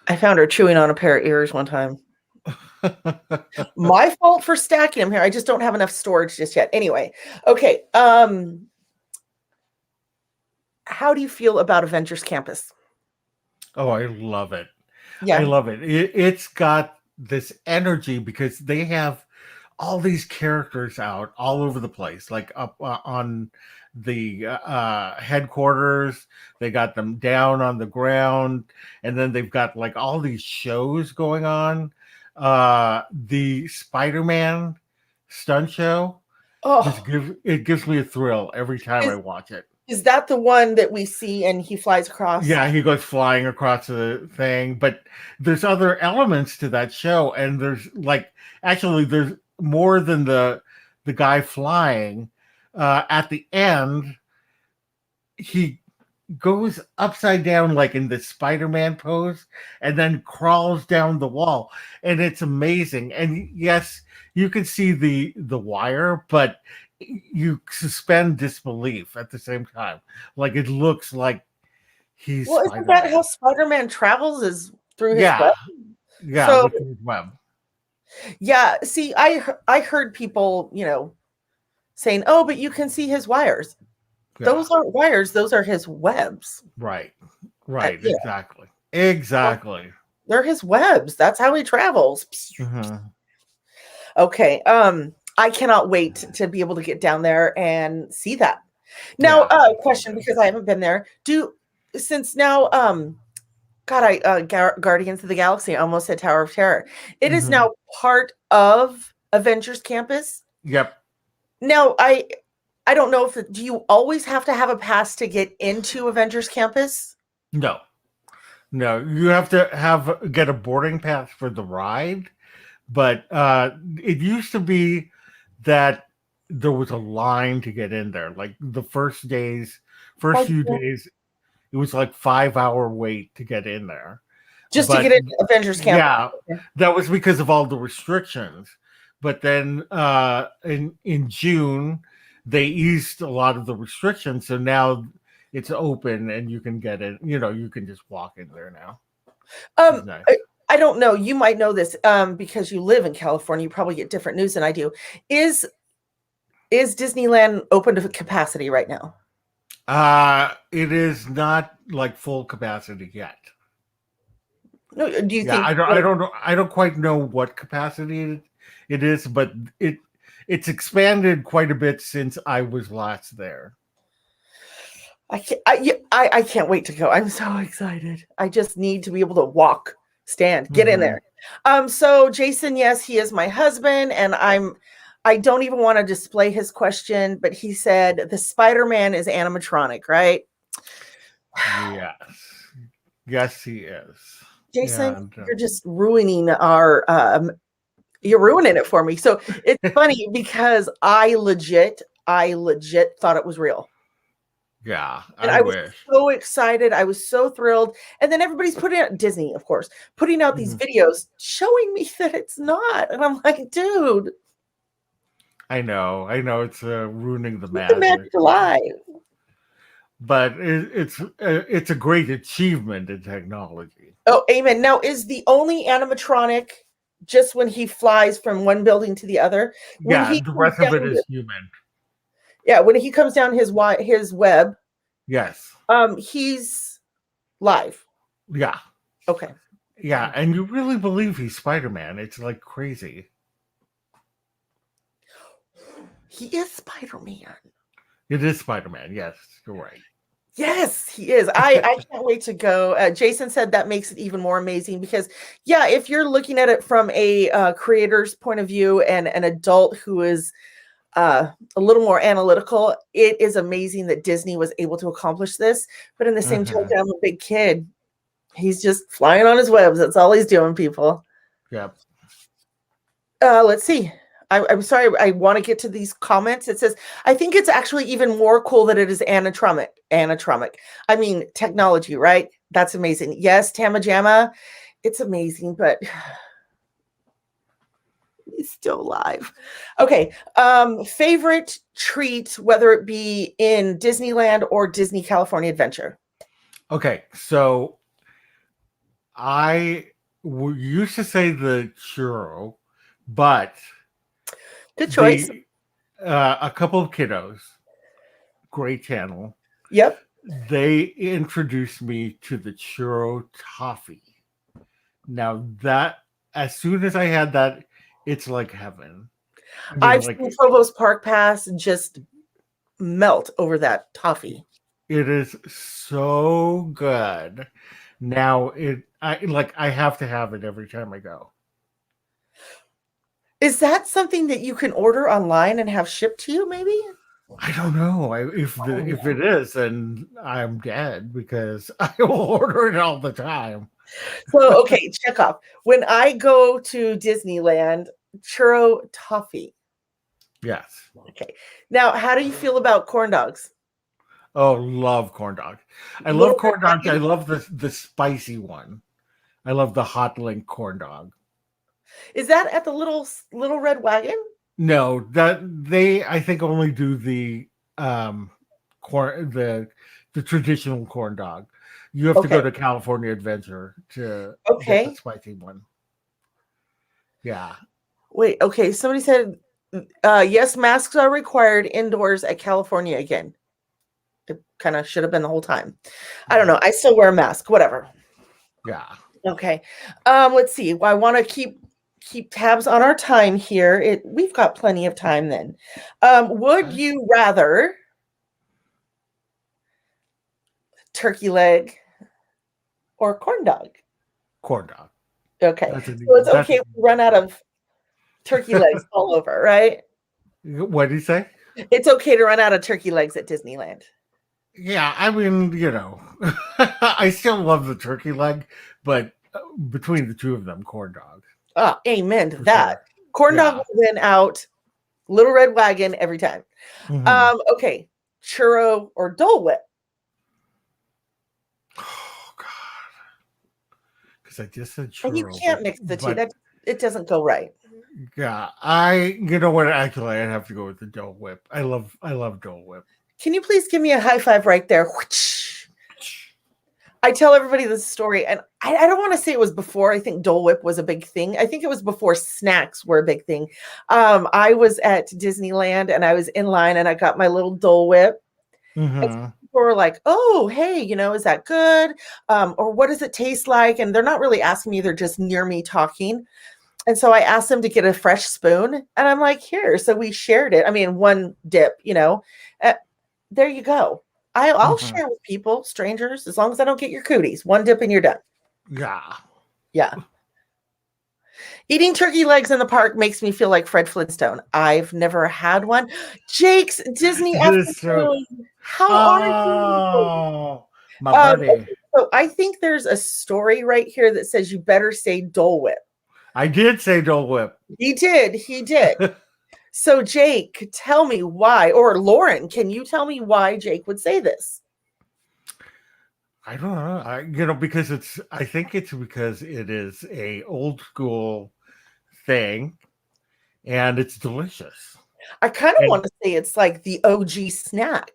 I found her chewing on a pair of ears one time. My fault for stacking them here. I just don't have enough storage just yet. Anyway, okay. How do you feel about Avengers Campus? Oh, I love it. Yeah. I love it. It's got this energy because they have all these characters out all over the place, like up on the headquarters. They got them down on the ground, and then they've got like all these shows going on. The Spider-Man stunt show Oh, gives me a thrill every time I is, watch it. is that the one that we see and he flies across? Yeah, he goes flying across the thing, but there's other elements to that show, and there's like actually there's more than the guy flying. At the end, he goes upside down like in the Spider-Man pose and then crawls down the wall, and it's amazing. And yes, you can see the wire, but you suspend disbelief at the same time. Like it looks like he's Well, isn't that Spider-Man. how Spider-Man travels, is through his Yeah, web? yeah, So with his web. yeah, see, I heard people, saying, "Oh, but you can see his wires." Yeah, Those aren't wires; those are his webs. right, right, Yeah, exactly, exactly. they're his webs. That's how he travels. Mhm. Okay. I cannot wait to be able to get down there and see that. Now, Yeah, question, because I haven't been there. Since now, God, Guardians of the Galaxy, I almost said Tower of Terror. It is mhm. now part of Avengers Campus. Yep. Now, I don't know if do you always have to have a pass to get into Avengers Campus? No, no, you have to get a boarding pass for the ride, but it used to be that there was a line to get in there. Like the first Like, few days, it was like 5 hour wait to get in there. just to But get into Avengers Campus. yeah, that was because of all the restrictions. But then in June, they eased a lot of the restrictions, so now it's open and you can get it. You can just walk in there now. It's Um, nice. I don't know. You might know this because you live in California. You probably get different news than I do. Is Disneyland open to capacity right now? It is not like full capacity yet. No, do you Yeah, think? I don't know. I don't quite know what capacity it is, but it's expanded quite a bit since I was last there. I can't wait to go. I'm so excited. I just need to be able to walk, stand, get in Mhm. there. So Jason, yes, he is my husband, and I don't even want to display his question, but he said the Spider-Man is animatronic, right? Yes, yes, he is. Jason, And you're just ruining our you're ruining it for me. So it's funny because I legit thought it was real. yeah, And I I was wish. so excited. I was so thrilled. And then everybody's putting out Disney, of course, putting out these Mhm. videos showing me that it's not. And I'm like, dude, I know, it's ruining the keep the magic, magic alive. but it's a great achievement in technology. Oh, amen. Now, is the only animatronic just when he flies from one building to the other? When Yeah, he the comes rest of down, it is human. yeah, when he comes down his web, Yes, he's live. yeah, Okay. yeah, and you really believe he's Spider-Man. It's like crazy. He is Spider-Man. It is Spider-Man. Yes, you're right. Yes, he is. I can't wait to go. Jason said that makes it even more amazing because, yeah, if you're looking at it from a creator's point of view and an adult who is a little more analytical, it is amazing that Disney was able to accomplish this. But in the same Mhm. token, I'm a big kid. He's just flying on his webs. That's all he's doing, people. Yep. Let's see. I'm sorry. I want to get to these comments. It says, I think it's actually even more cool that it is animatronic. Animatronic. I mean, technology, right? That's amazing. Yes, Tamajama, it's amazing, but he's still alive. Okay. Favorite treat, whether it be in Disneyland or Disney California Adventure. Okay, so used to say the churro, but Good choice. the a couple of kiddos, great channel, Yep. they introduced me to the churro toffee. Now that as soon as I had that, it's like heaven. I mean, I've like seen Provost Park Pass just melt over that toffee. it is so good. Now I have to have it every time I go. Is that something that you can order online and have shipped to you, maybe? I don't know. If it is, then I'm dead because I will order it all the time. So, okay, check off. When I go to Disneyland, churro toffee. Yes. Okay. Now, how do you feel about corn dogs? Oh, love corn dogs. I love Little Red corn dogs. I Wagon? love the spicy one. I love the hot link corn dog. Is that at the little red wagon? No, that they I think only do the corn the traditional corn dog. You have to Okay. go to California Adventure to get the Okay. spicy one. Yeah. Wait, okay. Somebody said yes, masks are required indoors at California again. It kind of should have been the whole time. I don't know. I still wear a mask, whatever. Yeah. Okay. Let's see. I want to keep tabs on our time here. We've got plenty of time then. Would you rather turkey leg or corn dog? Corn dog. Okay. So it's okay if we run out of turkey legs all over, right? What did he say? It's okay to run out of turkey legs at Disneyland. Yeah, I mean, I still love the turkey leg, but between the two of them, corn dog. Oh, amen to that. Sure. Corn dog will win out. Little Red Wagon every time. Mm-hmm. Okay. Churro or Dole Whip? Oh God! Because I just said churro. And you can't mix the two. It doesn't go right. Yeah, you know what? Actually, I'd have to go with the Dole Whip. I love Dole Whip. Can you please give me a high five right there? I tell everybody this story, and I don't want to say it was before. I think Dole Whip was a big thing. I think it was before snacks were a big thing. I was at Disneyland, and I was in line, and I got my little Dole Whip. Mm-hmm. People were like, "Oh, hey, is that good? Or what does it taste like?" And they're not really asking me; they're just near me talking. And so I asked them to get a fresh spoon, and I'm like, "Here." So we shared it. I mean, one dip. There you go. I'll share with people, strangers, as long as I don't get your cooties. One dip and you're done. Yeah. Yeah. Eating turkey legs in the park makes me feel like Fred Flintstone. I've never had one. Jake's Disney afternoon. How are you? My buddy. So I think there's a story right here that says you better say Dole Whip. I did say Dole Whip. He did. So, Jake, tell me why, or Loren, can you tell me why Jake would say this? I don't know. Because I think it's because it is a old school thing and it's delicious. I kind of want to say it's like the OG snack.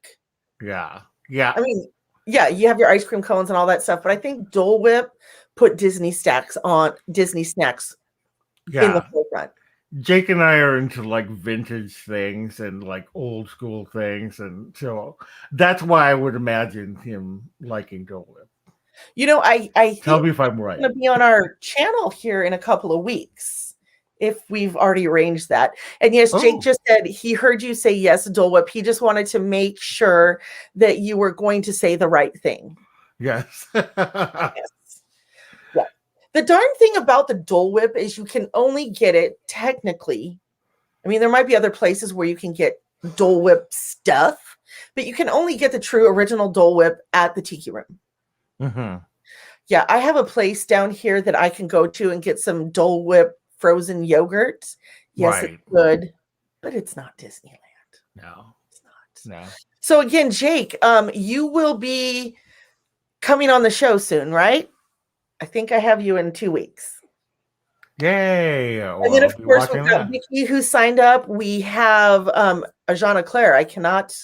Yeah. Yeah. I mean, yeah, you have your ice cream cones and all that stuff, but I think Dole Whip put Disney snacks in the forefront. Jake and I are into like vintage things and like old school things, and so that's why I would imagine him liking Dole Whip. I think tell me if I'm right. Going to be on our channel here in a couple of weeks, if we've already arranged that. And yes, Jake just said he heard you say yes, Dole Whip. He just wanted to make sure that you were going to say the right thing. Yes. Yes. The darn thing about the Dole Whip is you can only get it technically. I mean, there might be other places where you can get Dole Whip stuff, but you can only get the true original Dole Whip at the Tiki Room. Mm-hmm. Yeah, I have a place down here that I can go to and get some Dole Whip frozen yogurt. Yes, It's good, but it's not Disneyland. No, it's not. No. So again, Jake, you will be coming on the show soon, right? I think I have you in 2 weeks. Yay. And then, of course, we've got Vicky who signed up. We have Ajana Claire. I cannot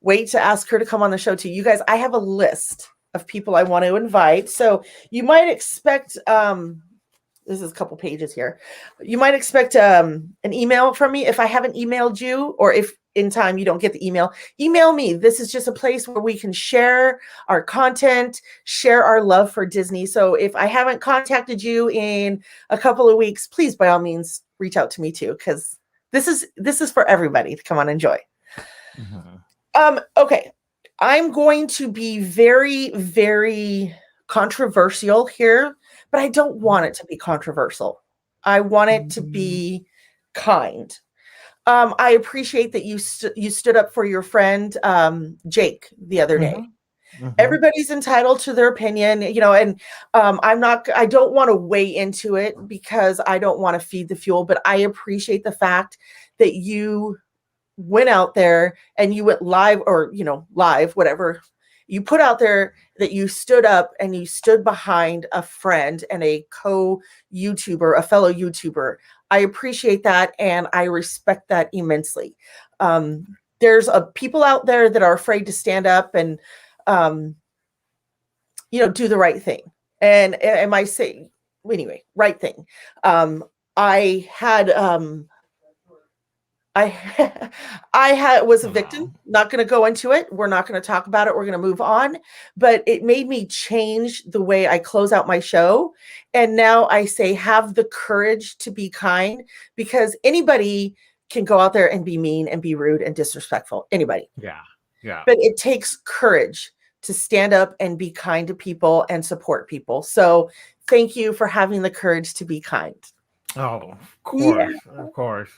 wait to ask her to come on the show too. You guys, I have a list of people I want to invite. So you might expect, this is a couple pages here. You might expect an email from me. If I haven't emailed you, or if in time you don't get the email me. This is just a place where we can share our content, share our love for Disney. So if I haven't contacted you in a couple of weeks, please, by all means, reach out to me too, because This is for everybody to come on and enjoy. Mm-hmm. Okay. I'm going to be very, very controversial here, but I don't want it to be controversial. I want it to be kind. I appreciate that you stood up for your friend Jake the other day. Mm-hmm. Mm-hmm. Everybody's entitled to their opinion, and I don't want to weigh into it because I don't want to feed the fuel, but I appreciate the fact that you went out there and you went live, or live, whatever you put out there, that you stood up and you stood behind a friend and a fellow YouTuber. I appreciate that and I respect that immensely. There's people out there that are afraid to stand up and do the right thing. And am I saying anyway, right thing? I had was a victim. Not going to go into it. We're not going to talk about it. We're going to move on. But it made me change the way I close out my show. And now I say, have the courage to be kind, because anybody can go out there and be mean and be rude and disrespectful. Anybody. Yeah. Yeah. But it takes courage to stand up and be kind to people and support people. So thank you for having the courage to be kind. Oh, of course. Yeah. Of course.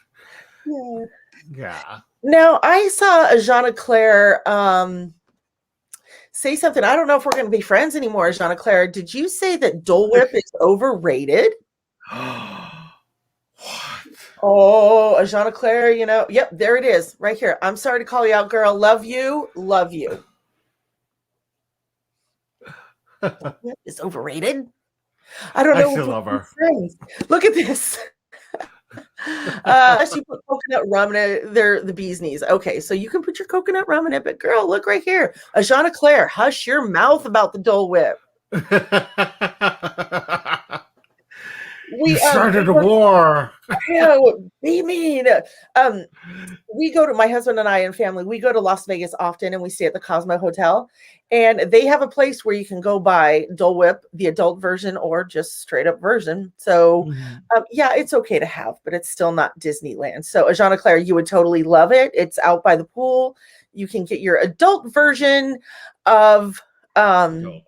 Yeah. Now I saw Jeanna Claire say something. I don't know if we're going to be friends anymore, Jeanna Claire. Did you say that Dole Whip is overrated? What? Oh, Jeanna Claire, yep, there it is, right here. I'm sorry to call you out, girl. Love you. Love you. It's overrated. I don't know. I still love her. Friends. Look at this. She put coconut rum in it. They're the bee's knees. Okay, so you can put your coconut rum in it, but girl, look right here. Jeanna Claire, hush your mouth about the Dole Whip. We started a war. Be mean. We go to, my husband and I and family, we go to Las Vegas often, and we stay at the Cosmo Hotel, and they have a place where you can go buy Dole Whip, the adult version or just straight up version. So yeah, it's okay to have, but it's still not Disneyland. So Jeanna Claire, you would totally love it. It's out by the pool. You can get your adult version of the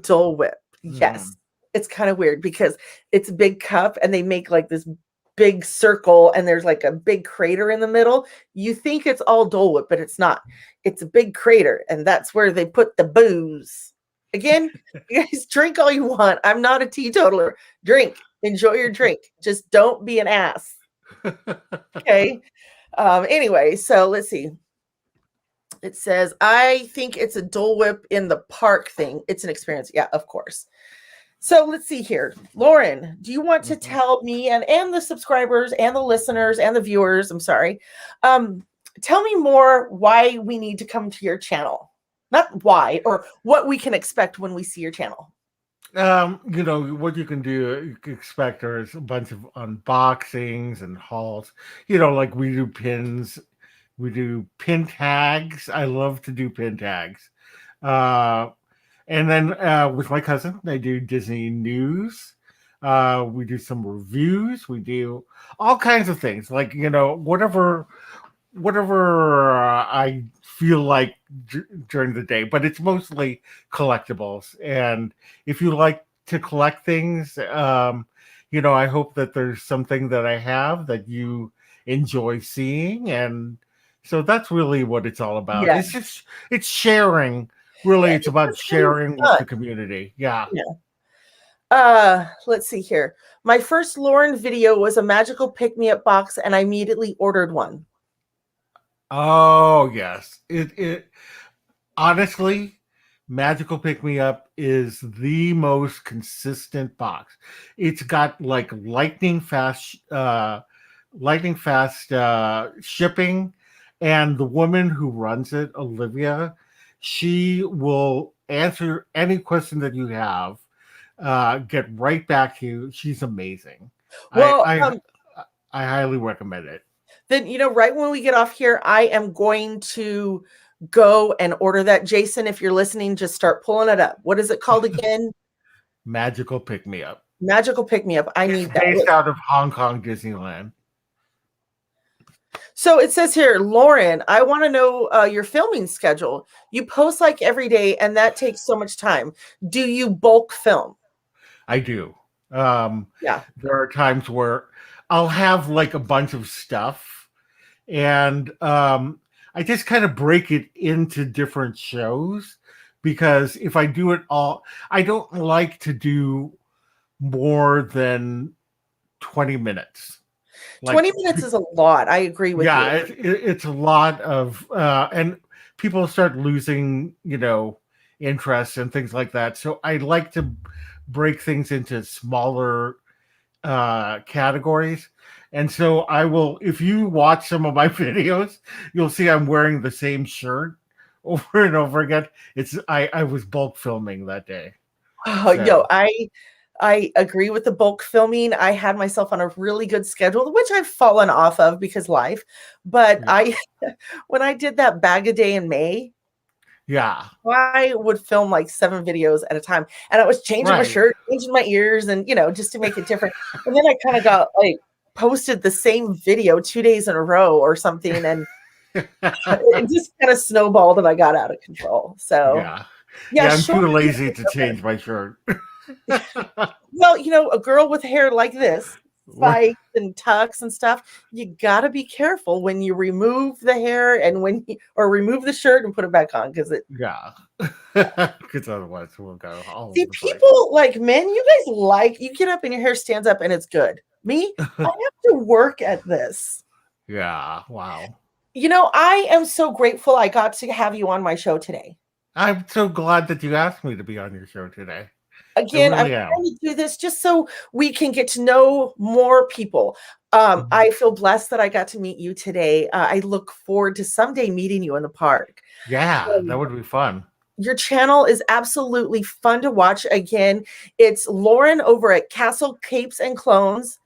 Dole Whip. Yes. It's kind of weird because it's a big cup and they make like this big circle and there's like a big crater in the middle. You think it's all Dole Whip, but it's not. It's a big crater, and that's where they put the booze. Again, you guys drink all you want. I'm not a teetotaler. Drink. Enjoy your drink. Just don't be an ass. Okay. Anyway, so let's see. It says, I think it's a Dole Whip in the park thing. It's an experience. Yeah, of course. So let's see here. Loren, do you want to tell me and the subscribers and the listeners and the viewers, I'm sorry, tell me more why we need to come to your channel? Not why, or what we can expect when we see your channel. What you can do, you can expect there's a bunch of unboxings and hauls. Like we do pins. We do pin tags. I love to do pin tags. And then with my cousin, I do Disney news. We do some reviews. We do all kinds of things. Like, whatever I feel like during the day. But it's mostly collectibles. And if you like to collect things, I hope that there's something that I have that you enjoy seeing. And so that's really what it's all about. Yeah. It's sharing. Really, it's about sharing with the community. Yeah. Let's see here. My first Loren video was a magical pick-me-up box, and I immediately ordered one. Oh, yes. It honestly, magical pick-me-up is the most consistent box. It's got like lightning fast shipping, and the woman who runs it, Olivia, she will answer any question that you have, get right back to you. She's amazing. Well, I highly recommend it. Then, right when we get off here, I am going to go and order that. Jason, if you're listening, just start pulling it up. What is it called again? Magical Pick-Me-Up. Magical Pick-Me-Up. I need that. Based out of Hong Kong Disneyland. So it says here, Loren, I want to know your filming schedule. You post like every day, and that takes so much time. Do you bulk film? I do. Yeah. There are times where I'll have like a bunch of stuff, and I just kind of break it into different shows because if I do it all, I don't like to do more than 20 minutes. Like, 20 minutes is a lot. I agree with you. yeah, it's a lot of, and people start losing, interest and things like that. So I like to break things into smaller categories. And so I will, if you watch some of my videos, you'll see I'm wearing the same shirt over and over again. I was bulk filming that day. Oh, So yo, I agree with the bulk filming. I had myself on a really good schedule, which I've fallen off of because life. But yeah. when I did that bag a day in May, Yeah. I would film like 7 videos at a time, and I was changing my Right. shirt, changing my ears, and just to make it different. And then I kind of got like posted the same video 2 days in a row or something, and it just kind of snowballed, and I got out of control. So Yeah. yeah, Yeah, I'm short too lazy videos to are change better. my shirt. Well, a girl with hair like this, spikes and tucks and stuff, you gotta be careful when you remove the hair and or remove the shirt and put it back on because it. Yeah. Because otherwise we'll go all over See, the place. people like men, you guys you get up and your hair stands up and it's good. Me, I have to work at this. Yeah. Wow. I am so grateful I got to have you on my show today. I'm so glad that you asked me to be on your show today. I Again, I'm really am. trying to do this just so we can get to know more people. Mhm. I feel blessed that I got to meet you today. I look forward to someday meeting you in the park. Yeah, that would be fun. Your channel is absolutely fun to watch. Again, it's Loren over at Castles, Capes, and Clones.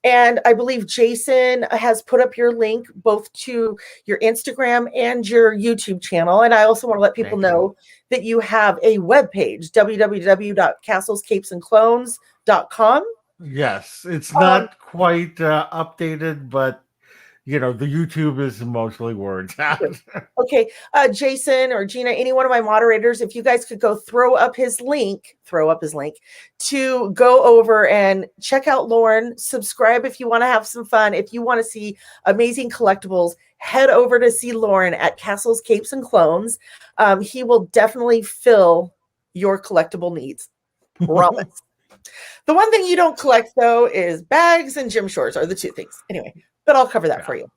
And I believe Jason has put up your link both to your Instagram and your YouTube channel. And I also want to let people Thank you. know that you have a webpage, www.castlescapesandclones.com. Yes, it's Um, not quite updated, but the YouTube is mostly words. Okay, Jason or Gina, any one of my moderators, if you guys could go throw up his link to go over and check out Loren, subscribe if you want to have some fun. If you want to see amazing collectibles, head over to see Loren at Castles, Capes, and Clones. He will definitely fill your collectible needs. Promise. The one thing you don't collect, though, is bags and gym shorts are the 2 things. Anyway, but I'll cover that Yeah, for you.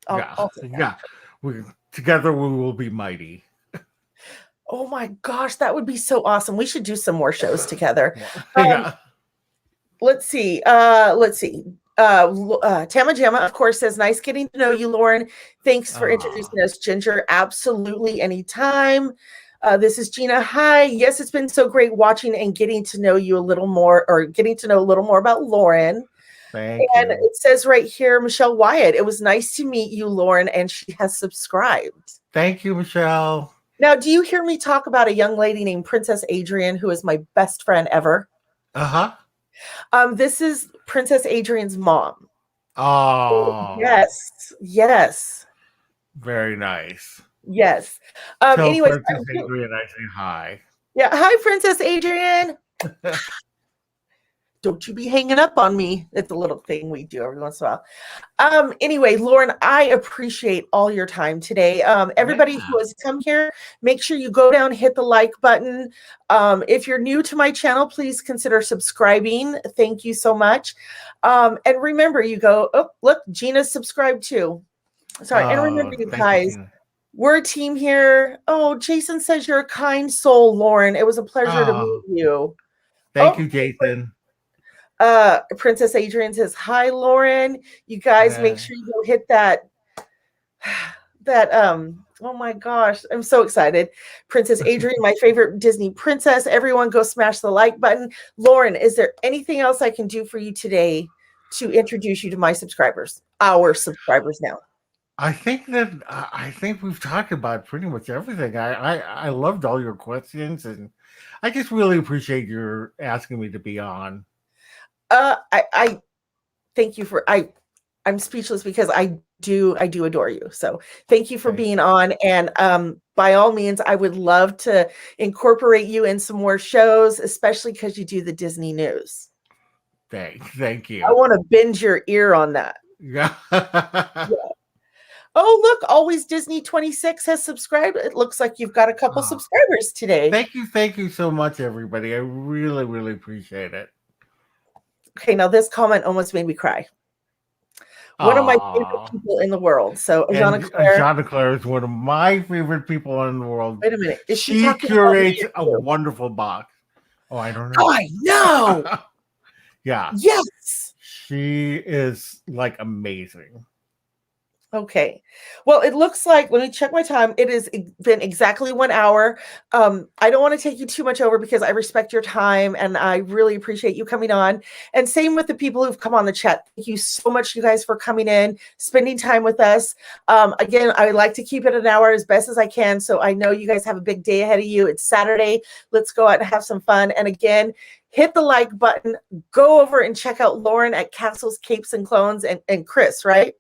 yeah, I'll take that. yeah. Together we will be mighty. Oh my gosh, that would be so awesome. We should do some more shows together. Yeah. Let's see. Tama Jamma, of course, says, nice getting to know you, Loren. Thanks for introducing us, Ginger. Absolutely, anytime. This is Gina. Hi. Yes, it's been so great watching and getting to know you a little more, or getting to know a little more about Loren. Thank And you. it says right here, Michelle Wyatt, it was nice to meet you, Loren, and she has subscribed. Thank you, Michelle. Now, do you hear me talk about a young lady named Princess Adrian, who is my best friend ever? Uh-huh. This is Princess Adrian's mom. Oh, Yes. very nice. Yes. Tell Anyways, Princess Adrian I say hi. yeah. Hi, Princess Adrian. Don't you be hanging up on me. It's a little thing we do every once in a while. Anyway, Loren, I appreciate all your time today. Everybody who has come here, make sure you go down, hit the like button. If you're new to my channel, please consider subscribing. Thank you so much. And remember, oh, look, Gina's subscribed too. Sorry. And remember, you Thank you, guys, Gina. we're a team here. Oh, Jason says you're a kind soul, Loren. It was a pleasure to meet you. Thank you, Jason. Princess Adrian says, hi, Loren. You guys make sure you go hit that oh my gosh, I'm so excited. Princess Adrian, my favorite Disney princess. Everyone go smash the like button. Loren, is there anything else I can do for you today to introduce you to my subscribers, our subscribers now? I think we've talked about pretty much everything. I loved all your questions, and I just really appreciate your asking me to be on. I thank you for I'm speechless because I do adore you. So thank you for being on. And by all means, I would love to incorporate you in some more shows, especially because you do the Disney news. Thank you. I want to bend your ear on that. Yeah. Oh, look, Always Disney 26 has subscribed. It looks like you've got a couple subscribers today. Thank you so much, everybody. I really, really appreciate it. Okay, now this comment almost made me cry. One of my favorite people in the world. So Jeanne Claire is one of my favorite people in the world. Wait a minute. Is she curates a wonderful box. Oh, I don't know. I know. Yeah. Yes. She is like amazing. Okay. Well, it looks like, let me check my time. It has been exactly 1 hour. I don't want to take you too much over because I respect your time and I really appreciate you coming on. And same with the people who've come on the chat. Thank you so much, you guys, for coming in, spending time with us. Again, I like to keep it an hour as best as I can. So I know you guys have a big day ahead of you. It's Saturday. Let's go out and have some fun. And again, hit the like button. Go over and check out Loren at Castles, Capes, and Clones and Chris, right?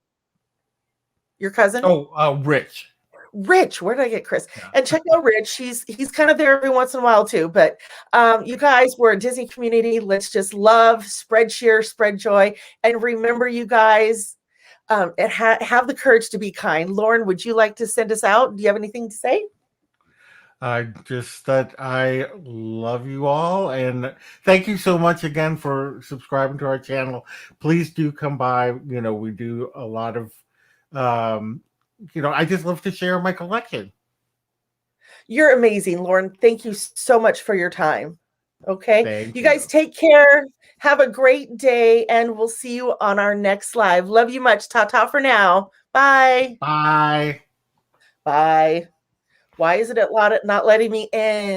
Your cousin? Oh, Rich. Rich, where did I get Chris? Yeah. And check out Rich. He's kind of there every once in a while too. But you guys, we're a Disney community. Let's just love, spread cheer, spread joy, and remember, you guys, have the courage to be kind. Loren, would you like to send us out? Do you have anything to say? Just that I love you all, and thank you so much again for subscribing to our channel. Please do come by. You know, we do a lot of. I just love to share my collection. You're amazing, Loren. Thank you so much for your time. Okay. You guys take care. Have a great day, and we'll see you on our next live. Love you much. Ta-ta for now. Bye. Bye. Bye. Why is it not letting me in?